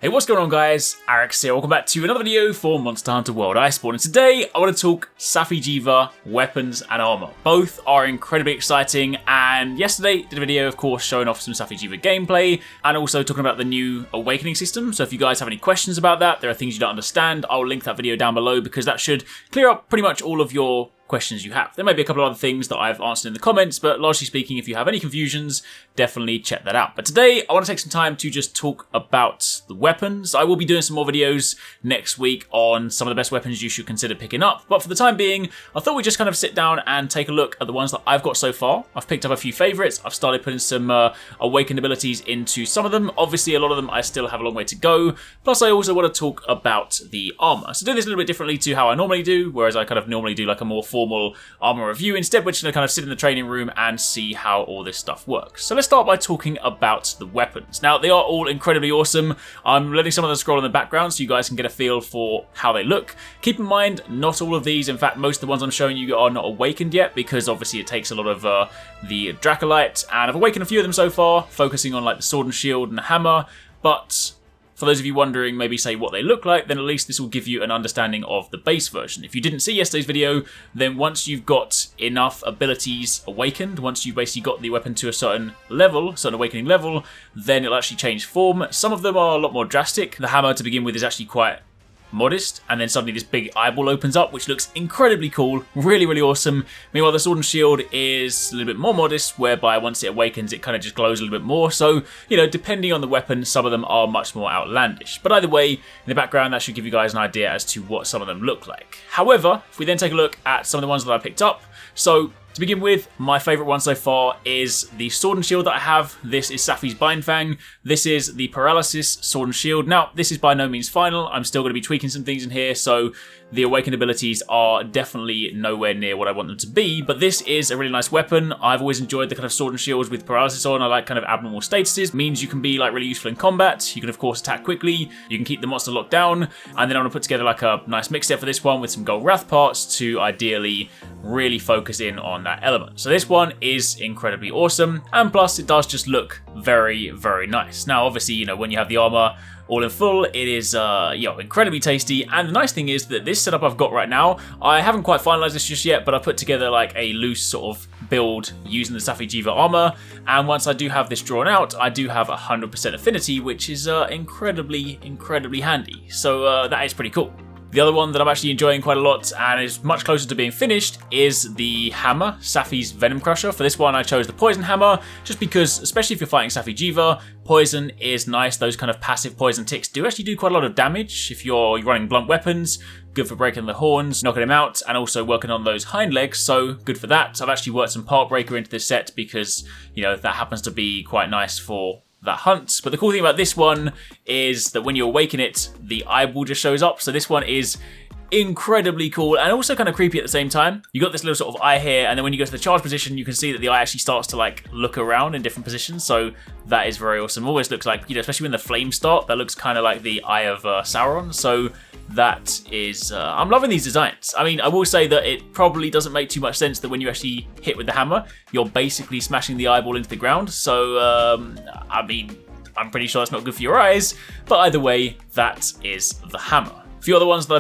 Hey, what's going on guys? Arekkz here, welcome back to another video for Monster Hunter World Iceborne, and today I want to talk Safi'jiiva, weapons and armor. Both are incredibly exciting, and yesterday did a video of course showing off some Safi'jiiva gameplay and also talking about the new awakening system. So if you guys have any questions about that, there are things you don't understand, I'll link that video down below because that should clear up pretty much all of your questions you have. There may be a couple of other things that I've answered in the comments, but largely speaking, if you have any confusions, definitely check that out. But today, I want to take some time to just talk about the weapons. I will be doing some more videos next week on some of the best weapons you should consider picking up, but for the time being, I thought we'd just kind of sit down and take a look at the ones that I've got so far. I've picked up a few favourites. I've started putting some awakened abilities into some of them. Obviously, a lot of them I still have a long way to go. Plus, I also want to talk about the armor. So do this a little bit differently to how I normally do, whereas I kind of normally do like a more formal armor review. Instead, we're just going to kind of sit in the training room and see how all this stuff works. So let's start by talking about the weapons. Now, they are all incredibly awesome. I'm letting some of them scroll in the background so you guys can get a feel for how they look. Keep in mind, not all of these, in fact, most of the ones I'm showing you are not awakened yet because obviously it takes a lot of the Dracolite, and I've awakened a few of them so far, focusing on like the sword and shield and the hammer, but for those of you wondering, maybe say what they look like, then at least this will give you an understanding of the base version. If you didn't see yesterday's video, then once you've got enough abilities awakened, once you've basically got the weapon to a certain level, certain awakening level, then it'll actually change form. Some of them are a lot more drastic. The hammer to begin with is actually quite modest, and then suddenly this big eyeball opens up, which looks incredibly cool, really awesome. Meanwhile, the sword and shield is a little bit more modest, whereby once it awakens it kind of just glows a little bit more. So, you know, depending on the weapon, some of them are much more outlandish, but either way, in the background that should give you guys an idea as to what some of them look like. However, if we then take a look at some of the ones that I picked up, so to begin with, my favourite one so far is the sword and shield that I have. This is Safi's Bindfang. This is the Paralysis sword and shield. Now, this is by no means final. I'm still going to be tweaking some things in here, so the awakened abilities are definitely nowhere near what I want them to be, but this is a really nice weapon. I've always enjoyed the kind of sword and shields with paralysis on. I like kind of abnormal statuses. Means you can be like really useful in combat. You can of course attack quickly. You can keep the monster locked down, and then I'm going to put together like a nice mix set for this one with some gold wrath parts to ideally really focus in on that element. So this one is incredibly awesome, and plus it does just look very nice. Now obviously, you know, when you have the armor all in full, it is incredibly tasty, and the nice thing is that this setup I've got right now, I haven't quite finalized this just yet, but I put together like a loose sort of build using the Safi'jiiva armor, and once I do have this drawn out, I do have 100% affinity, which is incredibly handy. So that is pretty cool. The other one that I'm actually enjoying quite a lot and is much closer to being finished is the hammer, Safi's Venom Crusher. For this one, I chose the Poison Hammer just because, especially if you're fighting Safi'jiiva, poison is nice. Those kind of passive poison ticks do actually do quite a lot of damage if you're running blunt weapons. Good for breaking the horns, knocking him out, and also working on those hind legs, so good for that. I've actually worked some Part Breaker into this set because, you know, that happens to be quite nice for that hunt. But the cool thing about this one is that when you awaken it, the eyeball just shows up. So this one is incredibly cool and also kind of creepy at the same time. You got this little sort of eye here, and then when you go to the charge position, you can see that the eye actually starts to like look around in different positions. So that is very awesome. Always looks like, you know, especially when the flames start, that looks kind of like the eye of Sauron. So that is, I'm loving these designs. I mean, I will say that it probably doesn't make too much sense that when you actually hit with the hammer, you're basically smashing the eyeball into the ground. So, I mean, I'm pretty sure that's not good for your eyes, but either way, that is the hammer. A few other ones that I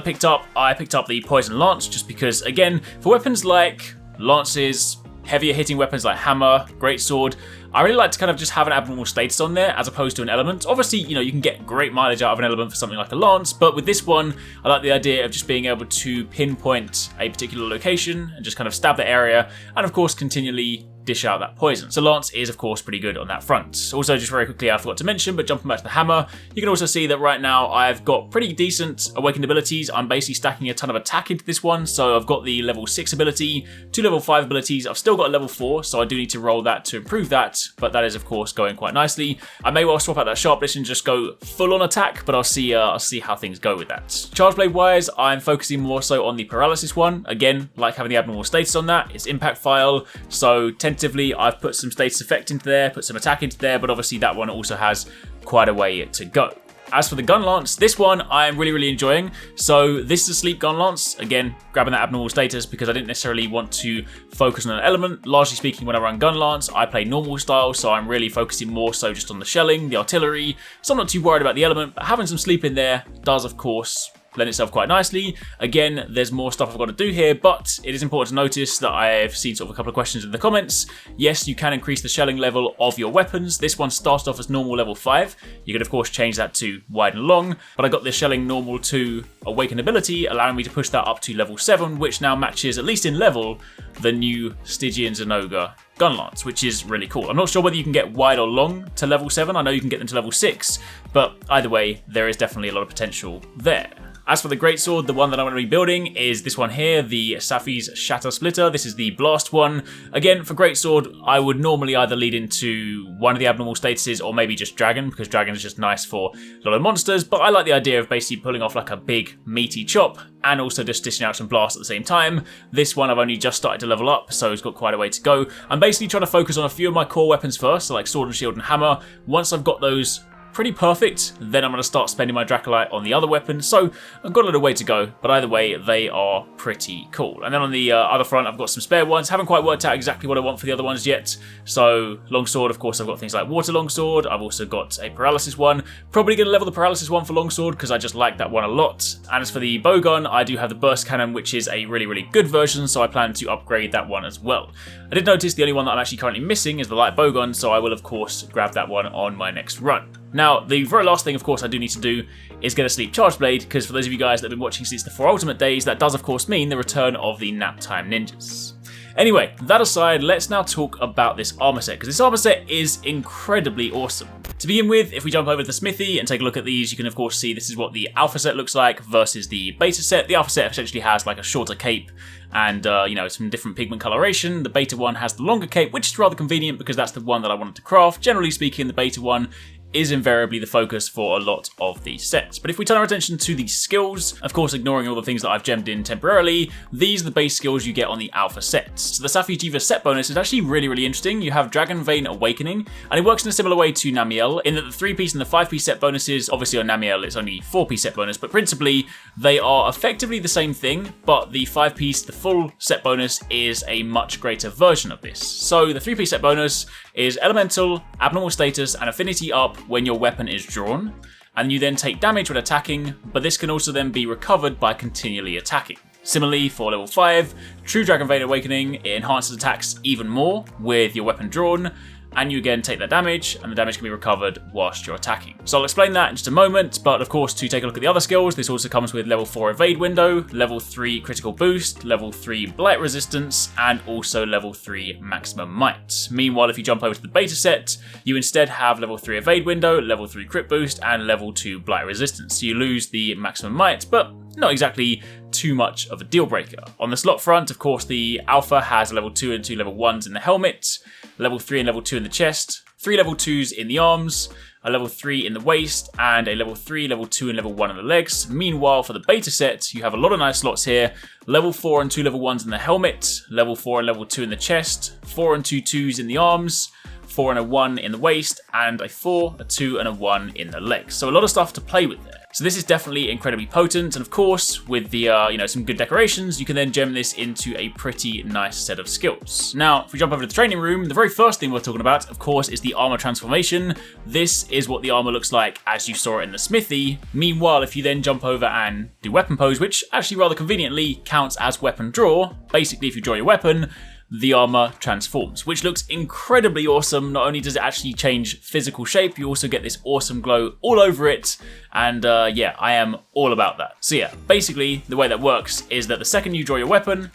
picked up the Poison Lance, just because, again, for weapons like lances, heavier hitting weapons like hammer, greatsword, I really like to kind of just have an abnormal status on there as opposed to an element. Obviously, you know, you can get great mileage out of an element for something like a lance, but with this one, I like the idea of just being able to pinpoint a particular location and just kind of stab the area, and of course continually dish out that poison. So Lance is of course pretty good on that front. Also, just very quickly, I forgot to mention, but jumping back to the hammer, you can also see that right now I've got pretty decent awakened abilities. I'm basically stacking a ton of attack into this one, so I've got the level 6 ability, 2 level 5 abilities, I've still got a level 4, so I do need to roll that to improve that, but that is of course going quite nicely. I may well swap out that sharpness and just go full on attack, but I'll see how things go with that. Charge blade wise, I'm focusing more so on the paralysis one. Again, like having the abnormal status on that. It's impact file, so tentatively I've put some status effect into there, put some attack into there, but obviously that one also has quite a way to go. As for the gun lance, this one I'm really enjoying. So this is a sleep gun lance. Again, grabbing that abnormal status because I didn't necessarily want to focus on an element. Largely speaking, when I run gun lance, I play normal style, so I'm really focusing more so just on the shelling, the artillery. So I'm not too worried about the element, but having some sleep in there does, of course, lend itself quite nicely. Again, there's more stuff I've got to do here, but it is important to notice that I've seen sort of a couple of questions in the comments. Yes, you can increase the shelling level of your weapons. This one started off as normal level 5. You could of course change that to wide and long, but I got this shelling normal to awaken ability, allowing me to push that up to level 7, which now matches, at least in level, the new Stygian Zenogre gun lance, which is really cool. I'm not sure whether you can get wide or long to level 7. I know you can get them to level 6, but either way, there is definitely a lot of potential there. As for the greatsword, the one that I'm going to be building is this one here, the Safi's Shatter Splitter. This is the blast one. Again, for greatsword, I would normally either lead into one of the abnormal statuses or maybe just dragon, because dragon is just nice for a lot of monsters, but I like the idea of basically pulling off like a big meaty chop and also just dishing out some blasts at the same time. This one I've only just started to level up, so it's got quite a way to go. I'm basically trying to focus on a few of my core weapons first, so like sword and shield and hammer. Once I've got those pretty perfect, then I'm going to start spending my Dracolite on the other weapons, so I've got a little way to go, but either way, they are pretty cool. And then on the other front, I've got some spare ones. Haven't quite worked out exactly what I want for the other ones yet, so longsword, of course, I've got things like water longsword. I've also got a paralysis one. Probably going to level the paralysis one for longsword, because I just like that one a lot. And as for the bowgun, I do have the burst cannon, which is a really good version, so I plan to upgrade that one as well. I did notice the only one that I'm actually currently missing is the light bowgun, so I will, of course, grab that one on my next run. Now, the very last thing, of course, I do need to do is get a sleep charge blade, because for those of you guys that have been watching since the 4 Ultimate days, that does, of course, mean the return of the nap time ninjas. Anyway, that aside, let's now talk about this armor set, because this armor set is incredibly awesome. To begin with, if we jump over to the smithy and take a look at these, you can of course see this is what the alpha set looks like versus the beta set. The alpha set essentially has like a shorter cape and you know, some different pigment coloration. The beta one has the longer cape, which is rather convenient because that's the one that I wanted to craft. Generally speaking, the beta one is invariably the focus for a lot of these sets. But if we turn our attention to the skills, of course ignoring all the things that I've gemmed in temporarily, these are the base skills you get on the alpha sets. So the Safi'jiiva set bonus is actually really interesting. You have Dragon Vein Awakening, and it works in a similar way to Namiel, in that the 3-piece and the 5-piece set bonuses, obviously on Namiel it's only 4-piece set bonus, but principally they are effectively the same thing, but the 5-piece, the full set bonus, is a much greater version of this. So the 3-piece set bonus is elemental, abnormal status, and affinity up when your weapon is drawn, and you then take damage when attacking, but this can also then be recovered by continually attacking. Similarly, for level 5, True Dragon Vein Awakening, it enhances attacks even more with your weapon drawn, and you again take that damage, and the damage can be recovered whilst you're attacking. So I'll explain that in just a moment, but of course to take a look at the other skills, this also comes with level 4 evade window, level 3 critical boost, level 3 blight resistance, and also level 3 maximum might. Meanwhile, if you jump over to the beta set, you instead have level 3 evade window, level 3 crit boost, and level 2 blight resistance. So you lose the maximum might, but not exactly too much of a deal breaker. On the slot front, of course, the alpha has level 2 and 2 level 1s in the helmet, level 3 and level 2 in the chest, 3 level 2s in the arms, a level 3 in the waist, and a level 3, level 2, and level 1 in the legs. Meanwhile, for the beta set, you have a lot of nice slots here. Level 4 and 2 level 1s in the helmet, level 4 and level 2 in the chest, 4 and 2 2s in the arms, 4 and a 1 in the waist, and a 4, a 2, and a 1 in the legs. So a lot of stuff to play with there. So this is definitely incredibly potent, and of course, with the you know, some good decorations, you can then gem this into a pretty nice set of skills. Now, if we jump over to the training room, the very first thing we're talking about, of course, is the armor transformation. This is what the armor looks like as you saw it in the smithy. Meanwhile, if you then jump over and do weapon pose, which actually rather conveniently counts as weapon draw, basically if you draw your weapon, the armor transforms, which looks incredibly awesome. Not only does it actually change physical shape, you also get this awesome glow all over it, and yeah, I am all about that. So yeah, basically the way that works is that the second you draw your weapon,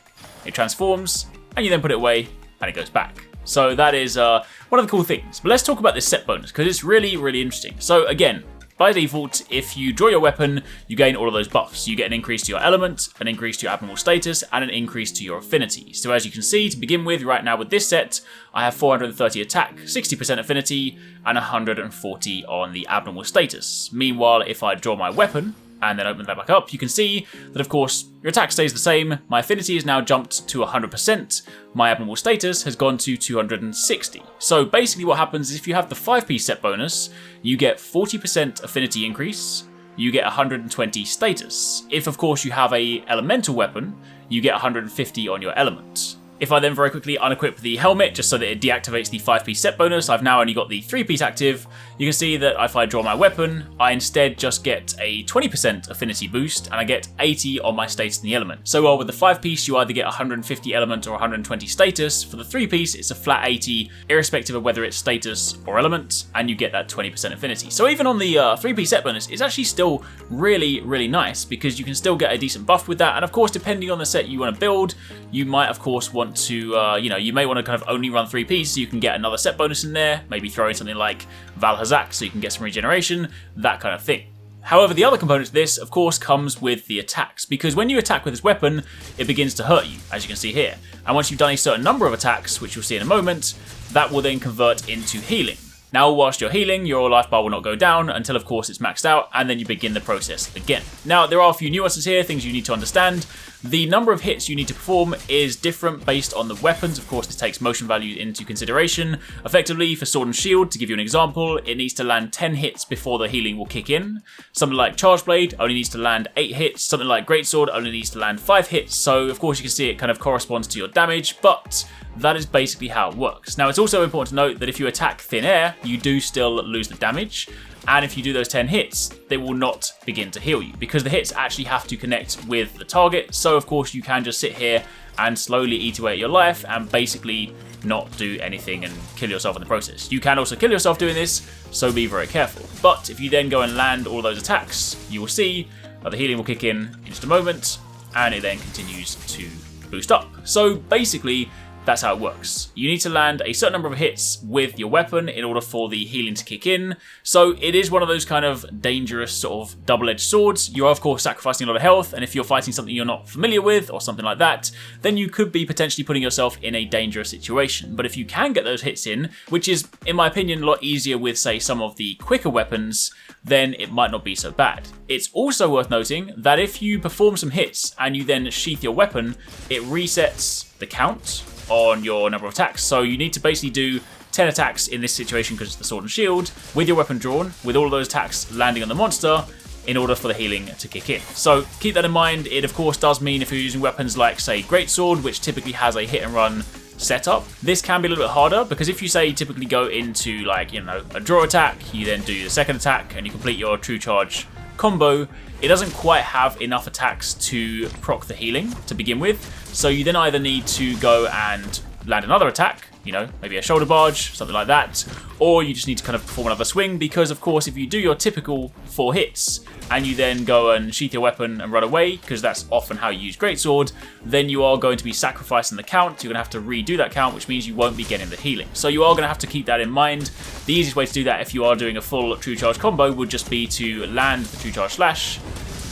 it transforms, and you then put it away, and it goes back. So that is one of the cool things. But let's talk about this set bonus, because it's really interesting. So again, by default, if you draw your weapon, you gain all of those buffs. You get an increase to your element, an increase to your abnormal status, and an increase to your affinity. So as you can see, to begin with, right now with this set, I have 430 attack, 60% affinity, and 140 on the abnormal status. Meanwhile, if I draw my weapon and then open that back up, you can see that of course your attack stays the same. My affinity is now jumped to 100%. My abnormal status has gone to 260. So basically what happens is if you have the 5-piece set bonus, you get 40% affinity increase, you get 120 status. If of course you have a elemental weapon, you get 150 on your element. If I then very quickly unequip the helmet just so that it deactivates the 5-piece set bonus, I've now only got the 3-piece active. You can see that if I draw my weapon, I instead just get a 20% affinity boost and I get 80 on my status in the element. So while with the 5-piece you either get 150 element or 120 status, for the 3-piece it's a flat 80 irrespective of whether it's status or element, and you get that 20% affinity. So even on the 3-piece set bonus, it's actually still really, really nice because you can still get a decent buff with that. And of course, depending on the set you want to build, you might of course want to, you may want to kind of only run 3-piece so you can get another set bonus in there, maybe throw in something like Valhazak so you can get some regeneration, that kind of thing. However, the other component to this, of course, comes with the attacks, because when you attack with this weapon, it begins to hurt you, as you can see here. And once you've done a certain number of attacks, which you'll see in a moment, that will then convert into healing. Now, whilst you're healing, your life bar will not go down until, of course, it's maxed out, and then you begin the process again. Now, there are a few nuances here, things you need to understand. The number of hits you need to perform is different based on the weapons. Of course, this takes motion value into consideration. Effectively, for Sword and Shield, to give you an example, it needs to land 10 hits before the healing will kick in. Something like Charge Blade only needs to land 8 hits. Something like Greatsword only needs to land 5 hits. So, of course, you can see it kind of corresponds to your damage, but that is basically how it works. Now, it's also important to note that if you attack thin air, you do still lose the damage. And if you do those 10 hits, they will not begin to heal you because the hits actually have to connect with the target. So, of course, you can just sit here and slowly eat away at your life and basically not do anything and kill yourself in the process. You can also kill yourself doing this, so be very careful. But if you then go and land all those attacks, you will see that the healing will kick in just a moment and it then continues to boost up. So basically, that's how it works. You need to land a certain number of hits with your weapon in order for the healing to kick in. So it is one of those kind of dangerous sort of double-edged swords. You are of course sacrificing a lot of health, and if you're fighting something you're not familiar with or something like that, then you could be potentially putting yourself in a dangerous situation. But if you can get those hits in, which is in my opinion a lot easier with say some of the quicker weapons, then it might not be so bad. It's also worth noting that if you perform some hits and you then sheath your weapon, it resets the count on your number of attacks. So you need to basically do 10 attacks in this situation because it's the Sword and Shield, with your weapon drawn, with all of those attacks landing on the monster, in order for the healing to kick in. So keep that in mind. It of course does mean if you're using weapons like say Greatsword, which typically has a hit and run setup, this can be a little bit harder because if you say typically go into like, a draw attack, you then do the second attack and you complete your true charge combo, it doesn't quite have enough attacks to proc the healing to begin with. So you then either need to go and land another attack, maybe a shoulder barge, something like that, or you just need to kind of perform another swing because of course if you do your typical 4 hits and you then go and sheath your weapon and run away, because that's often how you use Greatsword, then you are going to be sacrificing the count. You're going to have to redo that count, which means you won't be getting the healing. So you are going to have to keep that in mind. The easiest way to do that if you are doing a full True Charge combo would just be to land the True Charge Slash,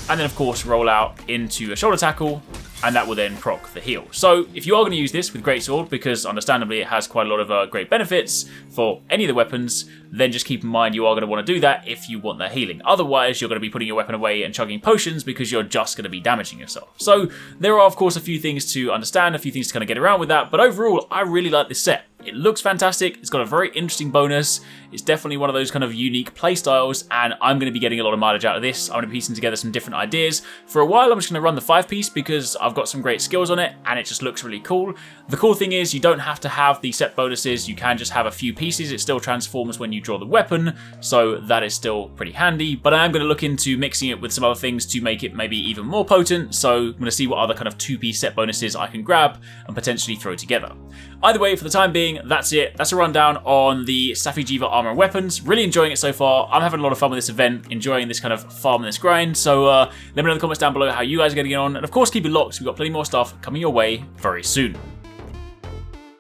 and then of course roll out into a shoulder tackle, and that will then proc the heal. So if you are going to use this with Greatsword, because understandably it has quite a lot of great benefits for any of the weapons, then just keep in mind you are going to want to do that if you want that healing. Otherwise, you're going to be putting your weapon away and chugging potions because you're just going to be damaging yourself. So there are of course a few things to understand, a few things to kind of get around with that, but overall I really like this set. It looks fantastic, it's got a very interesting bonus, it's definitely one of those kind of unique playstyles, and I'm going to be getting a lot of mileage out of this. I'm going to be piecing together some different ideas. For a while I'm just going to run the 5-piece because I've got some great skills on it and it just looks really cool. The cool thing is you don't have to have the set bonuses, you can just have a few pieces. It still transforms when you draw the weapon, so that is still pretty handy. But I am going to look into mixing it with some other things to make it maybe even more potent, so I'm going to see what other kind of 2-piece set bonuses I can grab and potentially throw together. Either way, for the time being, that's it. That's a rundown on the Safi'jiiva armor and weapons. Really enjoying it so far. I'm having a lot of fun with this event, enjoying this kind of farm and this grind. So let me know in the comments down below how you guys are getting on. And of course, keep it locked. We've got plenty more stuff coming your way very soon.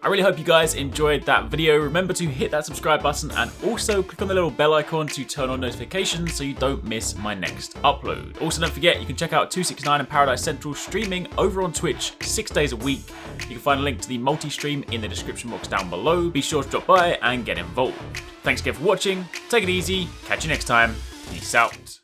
I really hope you guys enjoyed that video. Remember to hit that subscribe button and also click on the little bell icon to turn on notifications so you don't miss my next upload. Also, don't forget, you can check out 269 and Paradise Central streaming over on Twitch 6 days a week. You can find a link to the multi-stream in the description box down below. Be sure to drop by and get involved. Thanks again for watching. Take it easy. Catch you next time. Peace out.